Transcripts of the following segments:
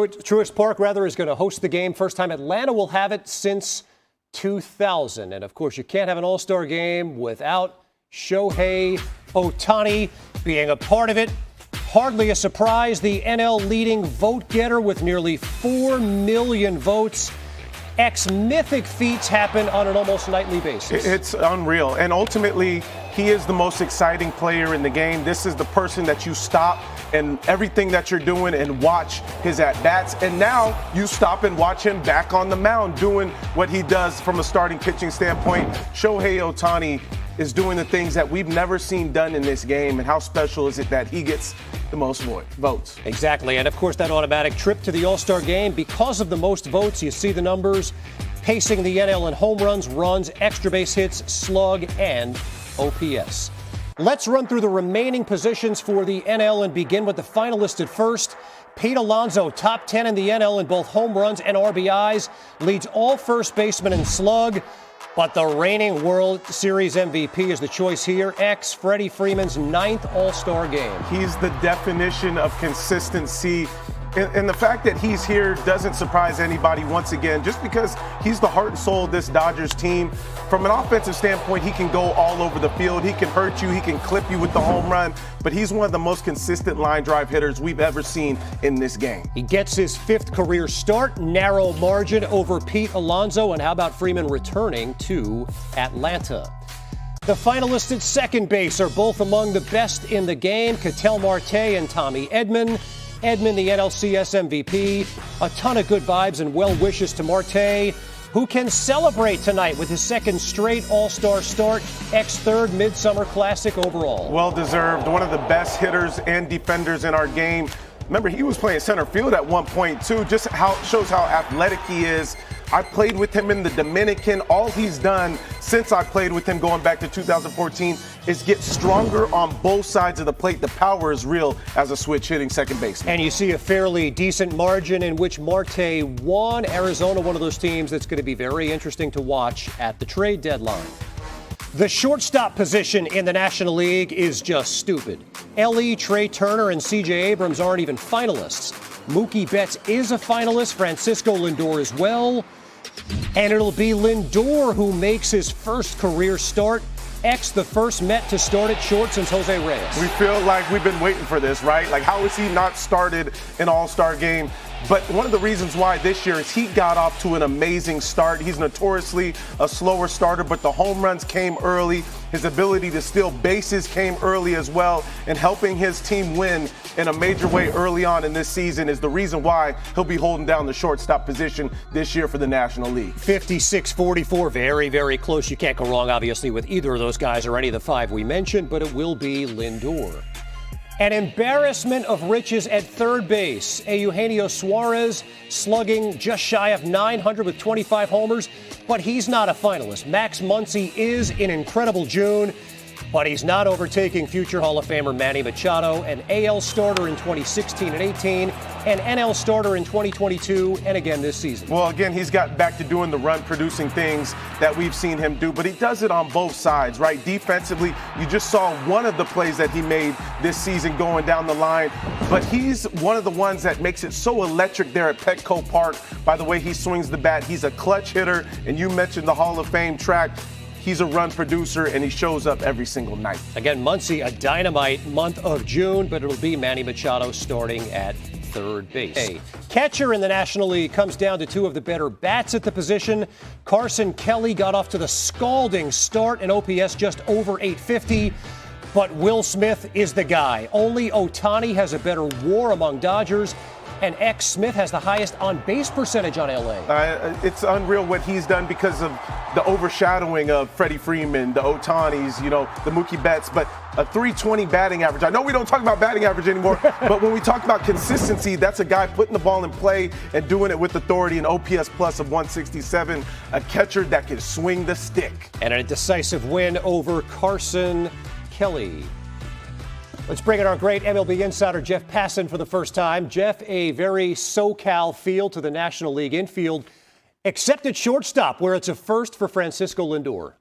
Truist Park, is going to host the game. First time Atlanta will have it since 2000. And, of course, you can't have an all-star game without Shohei Ohtani being a part of it. Hardly a surprise, the NL leading vote getter with nearly 4 million votes. Mythic feats happen on an almost nightly basis. It's unreal. And ultimately, he is the most exciting player in the game. This is the person that you stop and everything that you're doing and watch his at-bats. And now you stop and watch him back on the mound doing what he does from a starting pitching standpoint. Shohei Ohtani is doing the things that we've never seen done in this game. And how special is it that he gets the most votes? Exactly. And, of course, that automatic trip to the All-Star game, because of the most votes, you see the numbers, pacing the NL in home runs, runs, extra base hits, slug, and OPS. Let's run through the remaining positions for the NL and begin with the finalists at first. Pete Alonso, top 10 in the NL in both home runs and RBIs, leads all first basemen in slug. But the reigning World Series MVP is the choice here. Freddie Freeman's 9th All-Star game. He's the definition of consistency. And the fact that he's here doesn't surprise anybody once again, just because he's the heart and soul of this Dodgers team. From an offensive standpoint, he can go all over the field. He can hurt you. He can clip you with the home run. But he's one of the most consistent line drive hitters we've ever seen in this game. He gets his 5th career start, narrow margin over Pete Alonso. And how about Freeman returning to Atlanta? The finalists at second base are both among the best in the game. Ketel Marte and Tommy Edman. Edman, the NLCS MVP. A ton of good vibes and well wishes to Marte, who can celebrate tonight with his 2nd straight All-Star start, 3rd Midsummer Classic overall. Well deserved. One of the best hitters and defenders in our game. Remember, he was playing center field at one point, too. Just shows how athletic he is. I played with him in the Dominican. All he's done since I played with him going back to 2014 is get stronger on both sides of the plate. The power is real as a switch hitting second baseman. And you see a fairly decent margin in which Marte won. Arizona, one of those teams that's going to be very interesting to watch at the trade deadline. The shortstop position in the National League is just stupid. Ellie, Trey Turner, and C.J. Abrams aren't even finalists. Mookie Betts is a finalist. Francisco Lindor as well. And it'll be Lindor who makes his first career start. The first Met to start at short since Jose Reyes. We feel like we've been waiting for this, right? Like, how is he not started an All-Star game? But one of the reasons why this year is he got off to an amazing start. He's notoriously a slower starter, but the home runs came early. His ability to steal bases came early as well. And helping his team win in a major way early on in this season is the reason why he'll be holding down the shortstop position this year for the National League. 56-44, very, very close. You can't go wrong, obviously, with either of those guys or any of the 5 we mentioned, but it will be Lindor. An embarrassment of riches at third base. Eugenio Suarez slugging just shy of 900 with 25 homers, but he's not a finalist. Max Muncy is in incredible June, but he's not overtaking future Hall of Famer Manny Machado, an AL starter in 2016 and 18, an NL starter in 2022, and again this season. Well, again, he's got back to doing the run-producing things that we've seen him do, but he does it on both sides, right? Defensively, you just saw one of the plays that he made this season going down the line, but he's one of the ones that makes it so electric there at Petco Park by the way he swings the bat. He's a clutch hitter, and you mentioned the Hall of Fame track. He's a run producer, and he shows up every single night. Again, Muncy, a dynamite month of June, but it'll be Manny Machado starting at third base. Catcher in the National League comes down to 2 of the better bats at the position. Carson Kelly got off to the scalding start, and OPS just over 850. But Will Smith is the guy. Only Ohtani has a better WAR among Dodgers, and Smith has the highest on-base percentage on LA. It's unreal what he's done because of the overshadowing of Freddie Freeman, the Ohtanis, the Mookie Betts, but a 320 batting average. I know we don't talk about batting average anymore, but when we talk about consistency, that's a guy putting the ball in play and doing it with authority, an OPS plus of 167, a catcher that can swing the stick. And a decisive win over Carson Kelly. Let's bring in our great MLB insider, Jeff Passan, for the first time. Jeff, a very SoCal feel to the National League infield, except at shortstop, where it's a first for Francisco Lindor.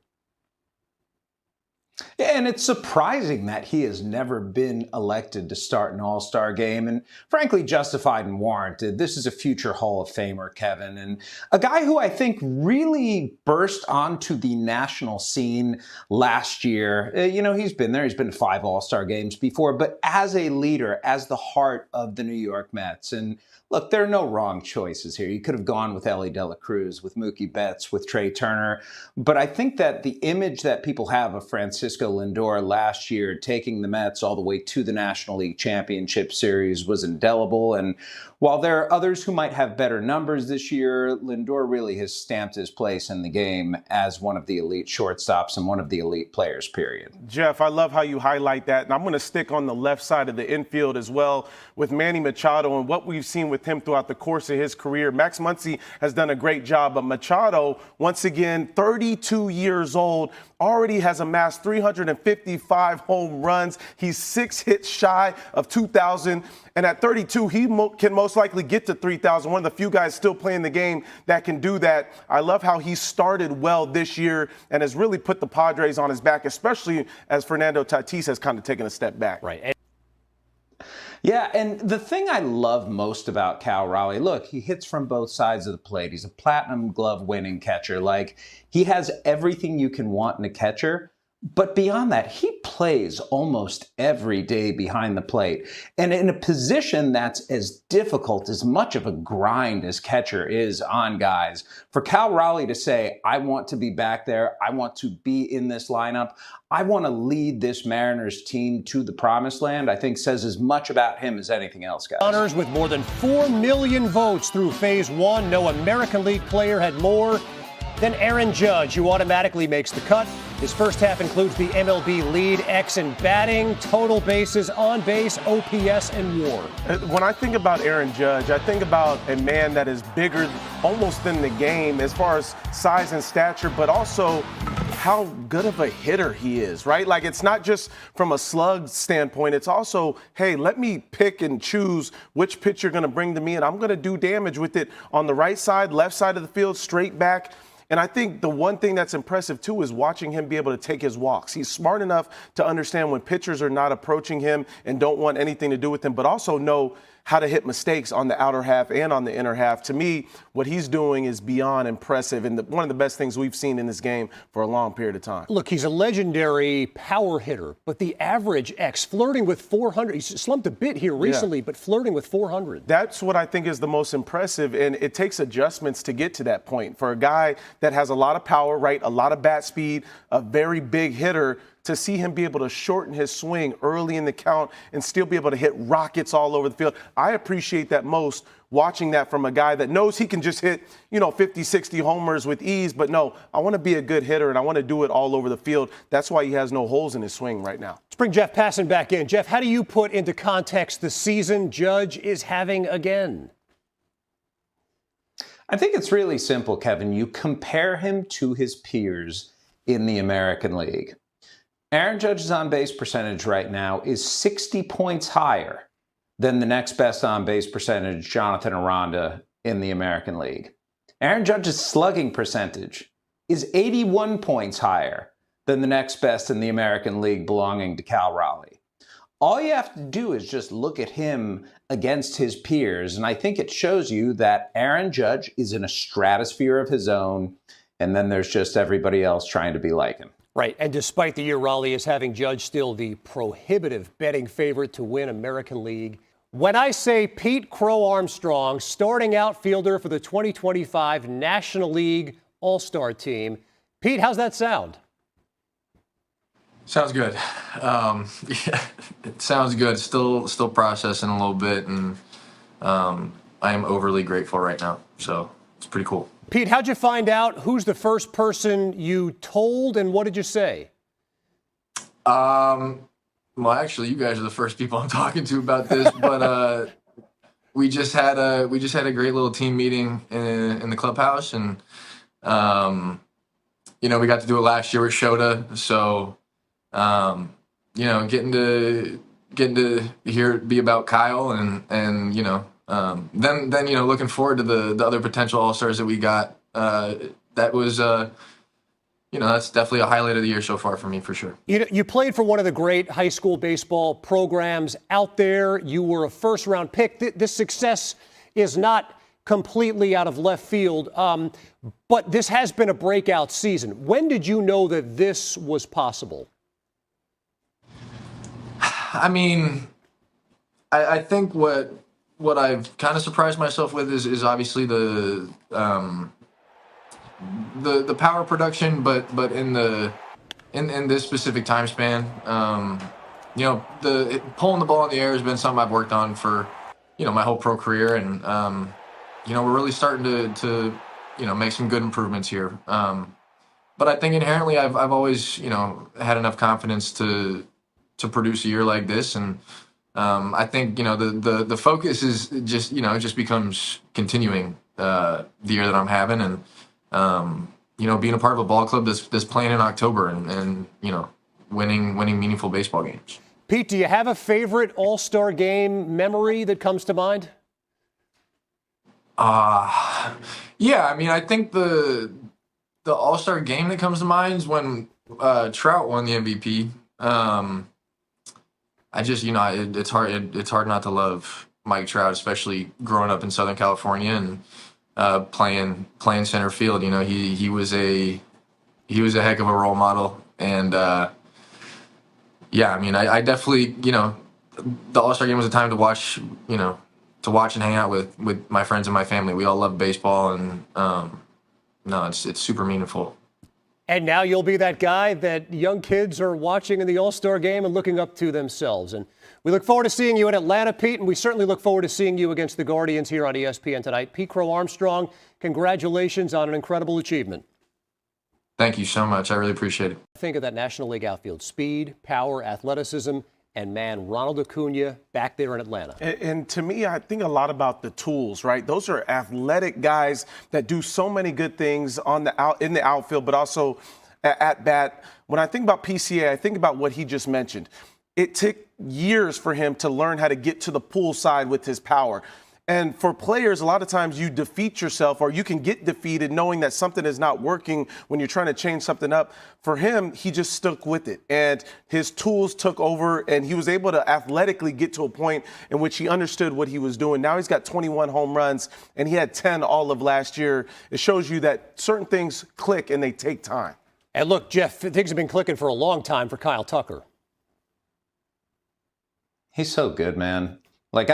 And it's surprising that he has never been elected to start an all-star game, and frankly justified and warranted. This is a future Hall of Famer, Kevin, and a guy who I think really burst onto the national scene last year. He's been there. He's been to 5 all-star games before, but as a leader, as the heart of the New York Mets. And look, there are no wrong choices here. You could have gone with Ellie De La Cruz, with Mookie Betts, with Trey Turner. But I think that the image that people have of Francisco Lindor last year taking the Mets all the way to the National League Championship Series was indelible. And while there are others who might have better numbers this year, Lindor really has stamped his place in the game as one of the elite shortstops and one of the elite players, period. Jeff, I love how you highlight that. And I'm going to stick on the left side of the infield as well with Manny Machado and what we've seen with him throughout the course of his career. Max Muncy has done a great job, but Machado, once again, 32 years old, already has amassed 355 home runs. He's 6 hits shy of 2,000. And at 32, he can most likely get to 3,000. One of the few guys still playing the game that can do that. I love how he started well this year and has really put the Padres on his back, especially as Fernando Tatis has kind of taken a step back. Right. Yeah, and the thing I love most about Cal Raleigh, look, he hits from both sides of the plate. He's a platinum glove winning catcher. Like, he has everything you can want in a catcher. But beyond that, he plays almost every day behind the plate. And in a position that's as difficult, as much of a grind as catcher is on guys, for Cal Raleigh to say, I want to be back there, I want to be in this lineup, I want to lead this Mariners team to the promised land, I think says as much about him as anything else, guys. Honors with more than 4 million votes through Phase 1. No American League player had more than Aaron Judge, who automatically makes the cut. His first half includes the MLB lead, X in batting, total bases, on base, OPS, and WAR. When I think about Aaron Judge, I think about a man that is bigger almost than the game as far as size and stature, but also how good of a hitter he is, right? Like, it's not just from a slug standpoint. It's also, hey, let me pick and choose which pitch you're going to bring to me, and I'm going to do damage with it on the right side, left side of the field, straight back. And I think the one thing that's impressive, too, is watching him be able to take his walks. He's smart enough to understand when pitchers are not approaching him and don't want anything to do with him, but also know how to hit mistakes on the outer half and on the inner half. To me, what he's doing is beyond impressive and one of the best things we've seen in this game for a long period of time. Look, he's a legendary power hitter, but the average X flirting with 400. He's slumped a bit here recently, but flirting with 400. That's what I think is the most impressive, and it takes adjustments to get to that point. For a guy that has a lot of power, right, a lot of bat speed, a very big hitter, to see him be able to shorten his swing early in the count and still be able to hit rockets all over the field. I appreciate that most, watching that from a guy that knows he can just hit, 50, 60 homers with ease. But no, I want to be a good hitter and I want to do it all over the field. That's why he has no holes in his swing right now. Let's bring Jeff Passan back in. Jeff, how do you put into context the season Judge is having again? I think it's really simple, Kevin. You compare him to his peers in the American League. Aaron Judge's on-base percentage right now is 60 points higher than the next best on-base percentage, Jonathan Aranda, in the American League. Aaron Judge's slugging percentage is 81 points higher than the next best in the American League, belonging to Cal Raleigh. All you have to do is just look at him against his peers, and I think it shows you that Aaron Judge is in a stratosphere of his own, and then there's just everybody else trying to be like him. Right, and despite the year Raleigh is having, Judge still the prohibitive betting favorite to win American League. When I say Pete Crow-Armstrong, starting outfielder for the 2025 National League All-Star team. Pete, how's that sound? Sounds good. Yeah, it sounds good. Still processing a little bit, and I am overly grateful right now. So it's pretty cool. Pete, how'd you find out? Who's the first person you told, and what did you say? Well, actually, you guys are the first people I'm talking to about this, but we just had a great little team meeting in the clubhouse, and we got to do it last year with Shota, so getting to hear it be about Kyle, and then looking forward to the other potential all-stars that we got. That was that's definitely a highlight of the year so far for me, for sure. You played for one of the great high school baseball programs out there. You were a first-round pick. This success is not completely out of left field, but this has been a breakout season. When did you know that this was possible? I mean, I think what I've kind of surprised myself with is obviously the power production, but in this specific time span, pulling the ball in the air has been something I've worked on for my whole pro career, and we're really starting to make some good improvements here. But I think inherently I've always had enough confidence to produce a year like this, and I think the focus is just it just becomes continuing the year that I'm having, and being a part of a ball club that's playing in October and winning meaningful baseball games. Pete, do you have a favorite All-Star game memory that comes to mind? Yeah, I mean, I think the All-Star game that comes to mind is when Trout won the MVP. I just, it's hard not to love Mike Trout, especially growing up in Southern California and playing center field. He was a heck of a role model, and yeah, I mean, I definitely, the All-Star game was a time to watch, to watch and hang out with my friends and my family. We all love baseball, and no, it's super meaningful. And now you'll be that guy that young kids are watching in the All-Star game and looking up to themselves. And we look forward to seeing you in Atlanta, Pete, and we certainly look forward to seeing you against the Guardians here on ESPN tonight. Pete Crow-Armstrong, congratulations on an incredible achievement. Thank you so much. I really appreciate it. Think of that National League outfield: speed, power, athleticism, and man, Ronald Acuna back there in Atlanta. And to me, I think a lot about the tools, right? Those are athletic guys that do so many good things in the outfield, but also at bat. When I think about PCA, I think about what he just mentioned. It took years for him to learn how to get to the pull side with his power. And for players, a lot of times you defeat yourself, or you can get defeated knowing that something is not working when you're trying to change something up. For him, he just stuck with it, and his tools took over, and he was able to athletically get to a point in which he understood what he was doing. Now he's got 21 home runs, and he had 10 all of last year. It shows you that certain things click and they take time. And look, Jeff, things have been clicking for a long time for Kyle Tucker. He's so good, man. Like,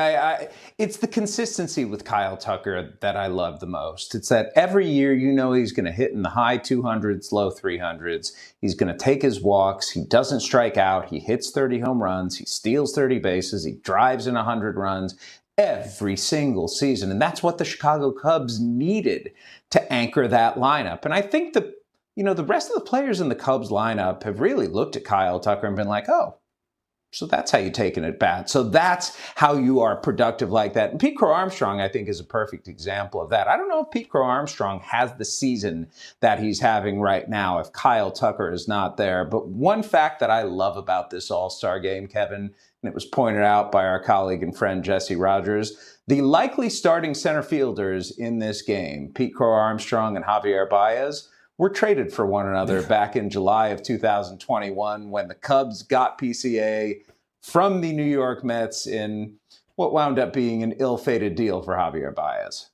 it's the consistency with Kyle Tucker that I love the most. It's that every year, he's going to hit in the high 200s, low 300s. He's going to take his walks. He doesn't strike out. He hits 30 home runs. He steals 30 bases. He drives in 100 runs every single season. And that's what the Chicago Cubs needed to anchor that lineup. And I think the rest of the players in the Cubs lineup have really looked at Kyle Tucker and been like, oh, so that's how you take it at bat. So that's how you are productive like that. And Pete Crow-Armstrong, I think, is a perfect example of that. I don't know if Pete Crow-Armstrong has the season that he's having right now if Kyle Tucker is not there. But one fact that I love about this All-Star game, Kevin, and it was pointed out by our colleague and friend Jesse Rogers, the likely starting center fielders in this game, Pete Crow-Armstrong and Javier Baez, were traded for one another back in July of 2021 when the Cubs got PCA from the New York Mets in what wound up being an ill-fated deal for Javier Baez.